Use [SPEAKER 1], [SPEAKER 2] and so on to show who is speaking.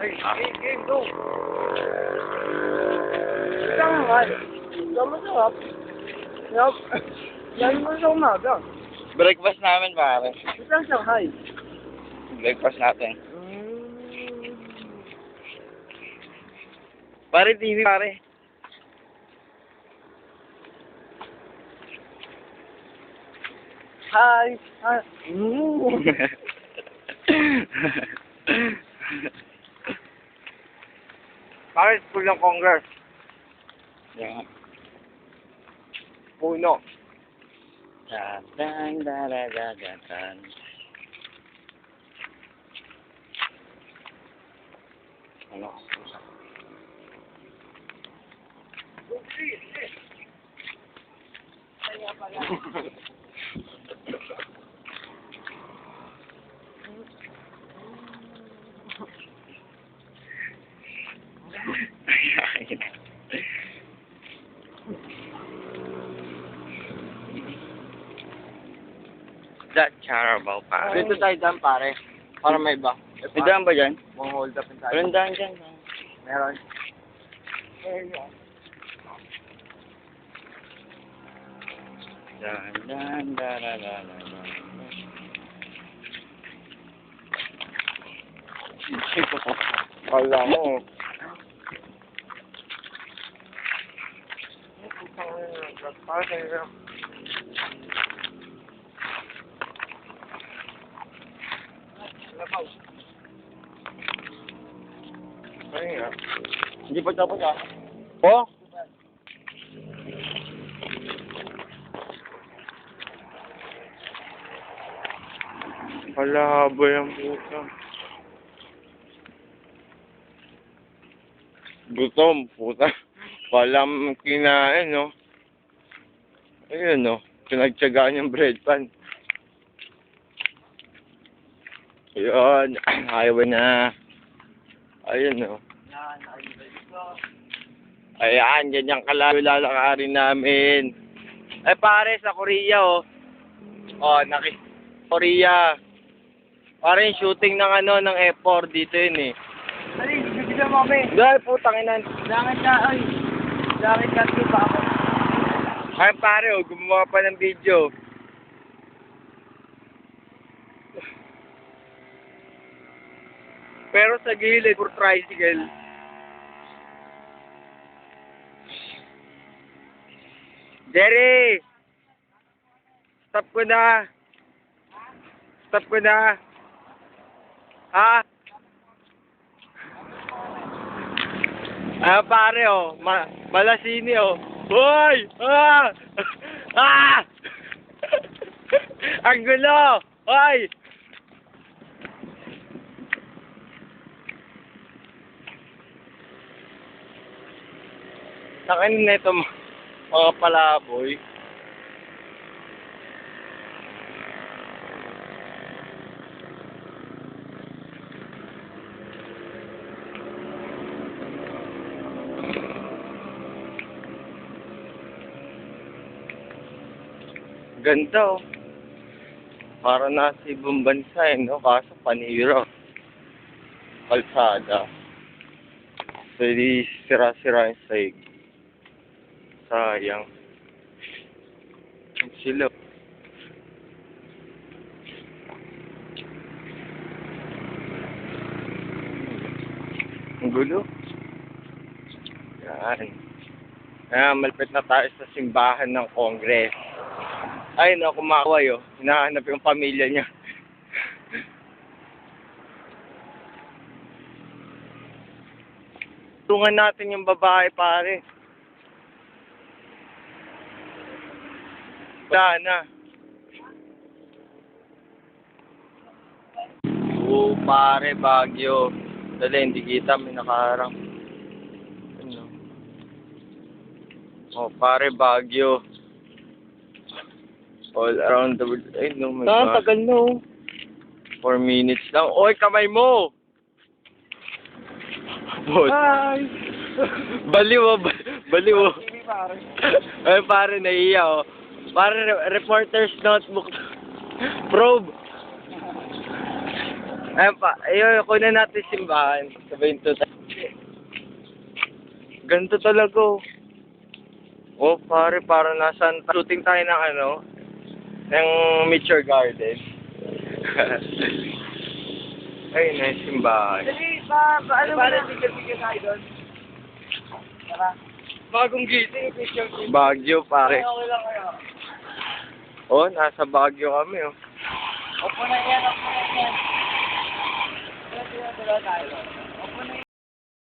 [SPEAKER 1] Game, go. Isang naman. Isang masarap. Yup. Yan mo sa umaga.
[SPEAKER 2] Breakfast namin, pare.
[SPEAKER 1] Isang Shanghai.
[SPEAKER 2] Breakfast natin. Pare, TV, pare.
[SPEAKER 1] Hi. Hi.
[SPEAKER 2] Pare, school ng Congress. Yeah.
[SPEAKER 1] Puno.
[SPEAKER 2] Dan, da, da, da, da, dan. Ano? That Carabao, pare.
[SPEAKER 1] Dito tayo dyan, pare. Para may iba.
[SPEAKER 2] May daan ba dyan?
[SPEAKER 1] Mga hold up tayo.
[SPEAKER 2] Walang daan dyan.
[SPEAKER 1] Meron.
[SPEAKER 2] Dan, dan, da, da, da, da, da.
[SPEAKER 1] Kala mo.
[SPEAKER 2] Hindi pa tapos ah.
[SPEAKER 1] Oh?
[SPEAKER 2] Palabo yung puta. Gutom, puta. Walang kinain, no? Ayun, no? Pinagtsagaan yung bread pan. Ayun, highway na. Ayun, no? Ayan, ganyan kalayo lalakarin namin. Ay, pare, sa Korea, oh. Oh, Korea. Pare, yung shooting ng ng F4 dito yun, eh.
[SPEAKER 1] Dali, bibigyan mo kami.
[SPEAKER 2] Dahil, putang inan.
[SPEAKER 1] Langit ka, ay. Langit ka, pa ako.
[SPEAKER 2] Ay, pare, oh, gumawa pa ng video. Pero sa gilid, for tricycle. Jerry! Stop ko na. Stop ko na. Ha? Ah, pare, oh. Malasini, oh. Hoy! Ah! Ah! Ang gulo! Hoy! Sakanin na ito mga palaboy. Ganda, oh. Para nasa ibang bansa, eh, no? Kaso panira. Kalsada. So, di sira-sira yung sahig. Sayang. Sila. Ang gulo. Yan. Malapit na tayo sa simbahan ng Congress. Ay, no, kumakaway, oh. Hinahanap yung pamilya niya. Tungan natin yung babae, pare. Wala na. Oo, pare, Baguio. Dali, hindi kita, may nakaharang. Ano? Oh, pare, Baguio. All around the world. Ay, no, my God.
[SPEAKER 1] Tagal no.
[SPEAKER 2] 4 minutes lang. Oy, kamay mo! Boss.
[SPEAKER 1] Hi!
[SPEAKER 2] Baliw, oh. Baliw, oh.
[SPEAKER 1] Hindi, pare.
[SPEAKER 2] Ay, pare, naiiya, oh. Pare, reporter's notebook. Probe. Ayun pa, ayun, kunin natin simbahan. Sabihin to. Ganito talaga, oh. Oh, pare, parang nasan, shooting tayo ng ano, ng Mature Garden. Ayun na yung simbahan.
[SPEAKER 1] Dali, ano ba na tigil-tigil tayo doon? Tara. Bagong gising, picture.
[SPEAKER 2] Baguio, pare.
[SPEAKER 1] Okay lang kayo.
[SPEAKER 2] Oh, nasa Baguio kami, oh.
[SPEAKER 1] Opo na yan, opo na yan. Dala tayo.